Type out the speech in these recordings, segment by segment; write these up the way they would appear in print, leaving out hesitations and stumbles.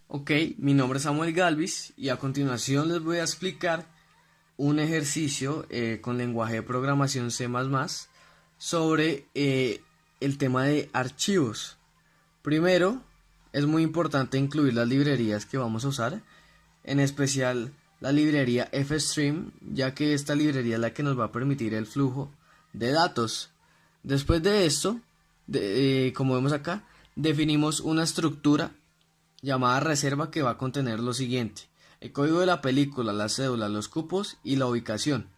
Ok, mi nombre es Samuel Galvis y a continuación les voy a explicar un ejercicio con lenguaje de programación C++ sobre el tema de archivos. Primero, es muy importante incluir las librerías que vamos a usar, en especial la librería FStream, ya que esta librería es la que nos va a permitir el flujo de datos. Después de esto, como vemos acá, definimos una estructura llamada reserva que va a contener lo siguiente: el código de la película, la cédula, los cupos y la ubicación.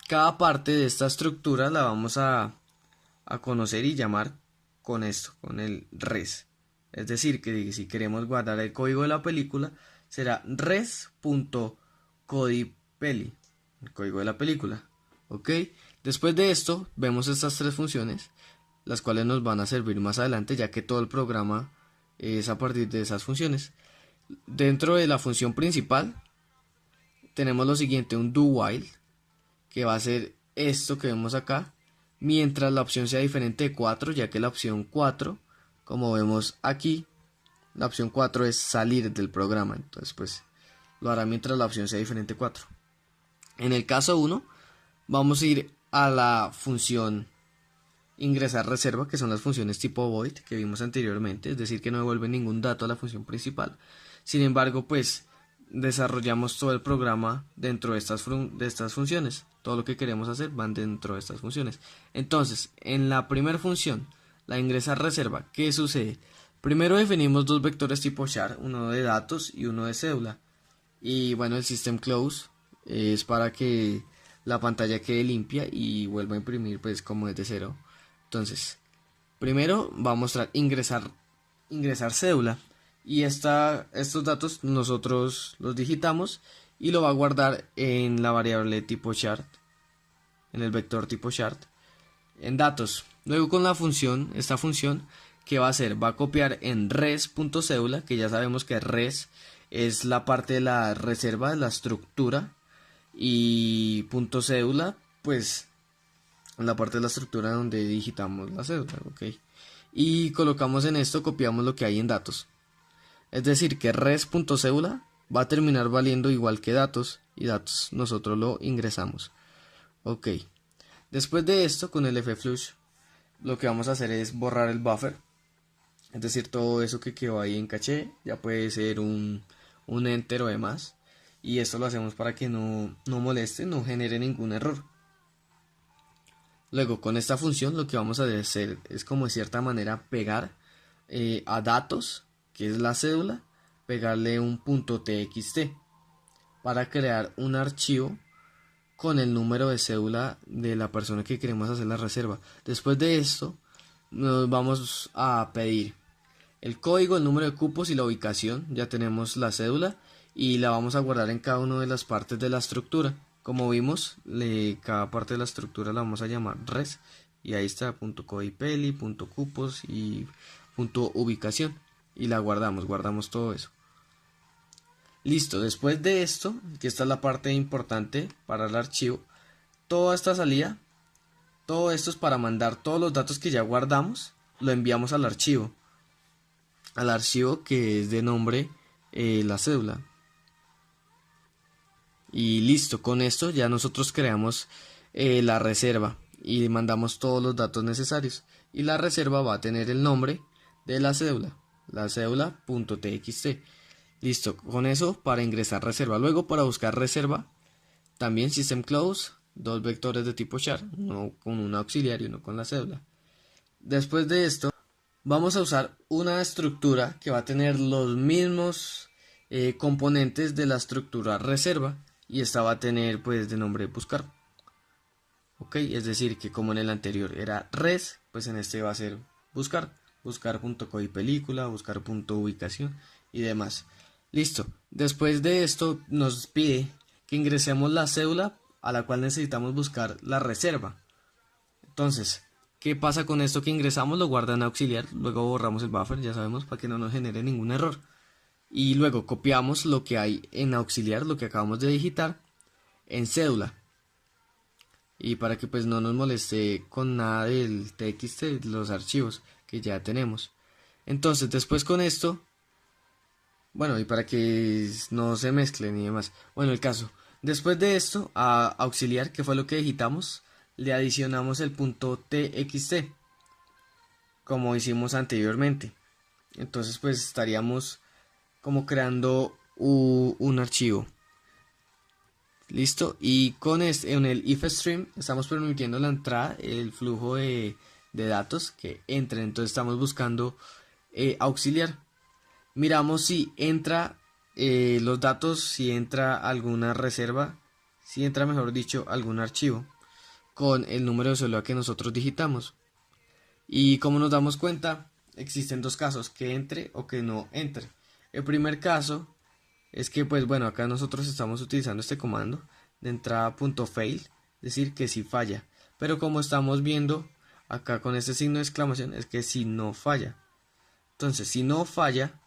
Cada parte de esta estructura la vamos a conocer y llamar con esto, con el res. Es decir, que si queremos guardar el código de la película, será res.codipeli, el código de la película. ¿Ok? Después de esto, vemos estas tres funciones, las cuales nos van a servir más adelante, ya que todo el programa es a partir de esas funciones. Dentro de la función principal, tenemos lo siguiente: un do while, que va a ser esto que vemos acá, mientras la opción sea diferente de 4, ya que la opción 4, como vemos aquí, la opción 4 es salir del programa, entonces pues lo hará mientras la opción sea diferente de 4. En el caso 1, vamos a ir a la función ingresar reserva, que son las funciones tipo void que vimos anteriormente, es decir, que no devuelve ningún dato a la función principal. Sin embargo, pues desarrollamos todo el programa dentro de estas funciones. Todo lo que queremos hacer van dentro de estas funciones. Entonces, en la primera función, la ingresar reserva, ¿qué sucede? Primero definimos dos vectores tipo char, uno de datos y uno de cédula. Y bueno, el system close es para que la pantalla quede limpia y vuelva a imprimir pues como desde cero. Entonces, primero va a mostrar ingresar cédula, y estos datos nosotros los digitamos y lo va a guardar en la variable tipo chart, en el vector tipo chart, en datos. Luego con esta función, ¿qué va a hacer? Va a copiar en res.cédula, que ya sabemos que res es la parte de la reserva de la estructura, y punto cédula, pues en la parte de la estructura donde digitamos la cédula, ¿ok? Y colocamos en esto, copiamos lo que hay en datos. Es decir, que res.cédula va a terminar valiendo igual que datos, y datos nosotros lo ingresamos. Ok. Después de esto, con el flush, lo que vamos a hacer es borrar el buffer. Es decir, todo eso que quedó ahí en caché, ya puede ser un enter o demás. Y esto lo hacemos para que no moleste, no genere ningún error. Luego, con esta función lo que vamos a hacer es, como de cierta manera, pegar a datos, que es la cédula, pegarle un punto txt para crear un archivo con el número de cédula de la persona que queremos hacer la reserva. Después de esto, nos vamos a pedir el código, el número de cupos y la ubicación. Ya tenemos la cédula y la vamos a guardar en cada una de las partes de la estructura. Como vimos, cada parte de la estructura la vamos a llamar res, y ahí está punto codipeli, punto cupos y punto ubicación, y la guardamos todo eso. Listo, después de esto, que esta es la parte importante para el archivo, toda esta salida, todo esto es para mandar todos los datos que ya guardamos, lo enviamos al archivo que es de nombre la cédula. Y listo, con esto ya nosotros creamos la reserva y mandamos todos los datos necesarios. Y la reserva va a tener el nombre de la cédula.txt. Listo, con eso para ingresar reserva. Luego, para buscar reserva, también system close, dos vectores de tipo char, uno con un auxiliar y uno con la cédula. Después de esto, vamos a usar una estructura que va a tener los mismos componentes de la estructura reserva, y esta va a tener pues de nombre buscar. Ok, es decir, que como en el anterior era res, pues en este va a ser buscar.codipelícula, buscar.ubicación y demás. Listo, después de esto nos pide que ingresemos la cédula a la cual necesitamos buscar la reserva. Entonces, ¿qué pasa con esto que ingresamos? Lo guarda en auxiliar, luego borramos el buffer, ya sabemos, para que no nos genere ningún error. Y luego copiamos lo que hay en auxiliar, lo que acabamos de digitar, en cédula. Y para que pues no nos moleste con nada del txt, los archivos que ya tenemos. Entonces, después con esto, Bueno, y para que no se mezclen y demás. Bueno, el caso. Después de esto, a auxiliar, que fue lo que digitamos, le adicionamos el punto txt, como hicimos anteriormente. Entonces, pues estaríamos como creando un archivo. Listo. Y con este, en el if stream, estamos permitiendo la entrada, el flujo de datos que entren. Entonces, estamos buscando auxiliar. Miramos si entra los datos, si entra alguna reserva, si entra, mejor dicho, algún archivo con el número de celular que nosotros digitamos. Y como nos damos cuenta, existen dos casos, que entre o que no entre. El primer caso es que, pues bueno, acá nosotros estamos utilizando este comando de entrada .fail, es decir, que si falla. Pero como estamos viendo acá con este signo de exclamación, es que si no falla. Entonces, si no falla,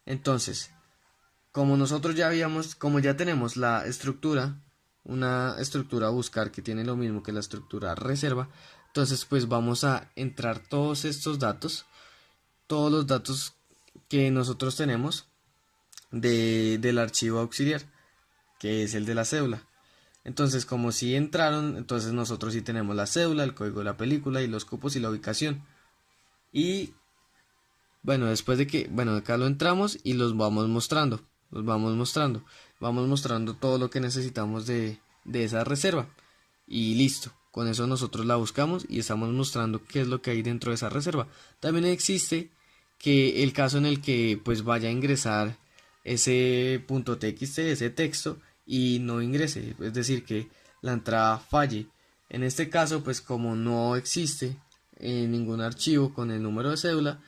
entonces, como nosotros ya habíamos, como ya tenemos la estructura, una estructura buscar que tiene lo mismo que la estructura reserva, entonces pues vamos a entrar todos estos datos, todos los datos que nosotros tenemos del archivo auxiliar, que es el de la cédula. Entonces, como si entraron, entonces nosotros sí tenemos la cédula, el código de la película y los cupos y la ubicación. Y bueno, después de que, bueno, acá lo entramos y los vamos mostrando, vamos mostrando todo lo que necesitamos de esa reserva. Y listo, con eso nosotros la buscamos y estamos mostrando qué es lo que hay dentro de esa reserva. También existe que el caso en el que pues vaya a ingresar ese .txt, ese texto, y no ingrese, es decir, que la entrada falle. En este caso, pues como no existe ningún archivo con el número de cédula,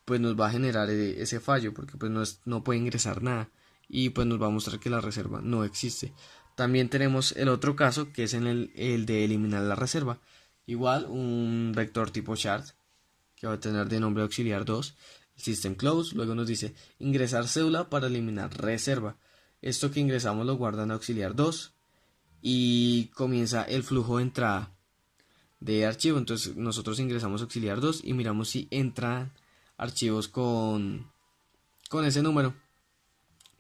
pues nos va a generar ese fallo, porque pues no puede ingresar nada y pues nos va a mostrar que la reserva no existe. También tenemos el otro caso, que es en el de eliminar la reserva. Igual un vector tipo chart, que va a tener de nombre auxiliar 2, system close, luego nos dice ingresar cédula para eliminar reserva. Esto que ingresamos lo guarda en auxiliar 2 y comienza el flujo de entrada de archivo. Entonces nosotros ingresamos auxiliar 2 y miramos si entran archivos con ese número.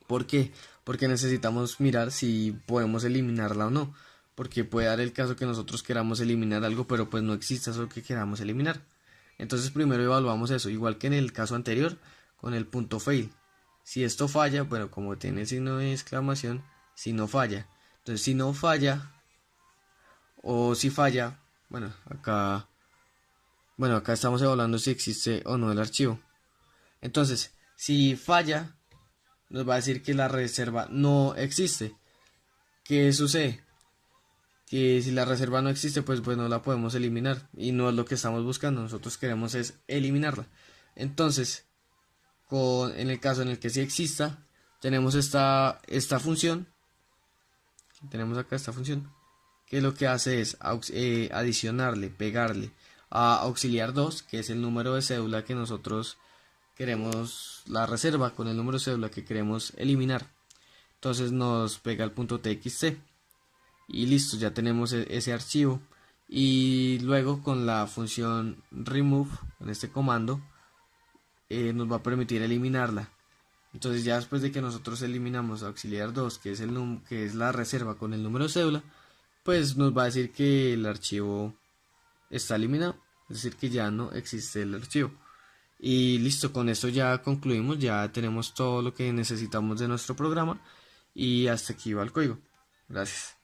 ¿Por qué? Porque necesitamos mirar si podemos eliminarla o no. Porque puede dar el caso que nosotros queramos eliminar algo, pero pues no existe eso que queramos eliminar. Entonces primero evaluamos eso, igual que en el caso anterior, con el punto fail. Si esto falla, bueno, como tiene el signo de exclamación, si no falla. Entonces si no falla, o si falla, bueno, acá estamos evaluando si existe o no el archivo. Entonces, si falla, nos va a decir que la reserva no existe. ¿Qué sucede? Que si la reserva no existe, pues no la podemos eliminar. Y no es lo que estamos buscando. Nosotros queremos es eliminarla. Entonces, en el caso en el que sí exista, tenemos esta función. Tenemos acá esta función, que lo que hace es adicionarle, pegarle a auxiliar 2, que es el número de cédula que nosotros queremos, la reserva con el número de cédula que queremos eliminar. Entonces nos pega el punto txt y listo, ya tenemos ese archivo. Y luego con la función remove, con este comando, nos va a permitir eliminarla. Entonces ya después de que nosotros eliminamos auxiliar 2, que es la reserva con el número de cédula, pues nos va a decir que el archivo está eliminado, es decir, que ya no existe el archivo. Y listo, con esto ya concluimos, ya tenemos todo lo que necesitamos de nuestro programa y hasta aquí va el código. Gracias.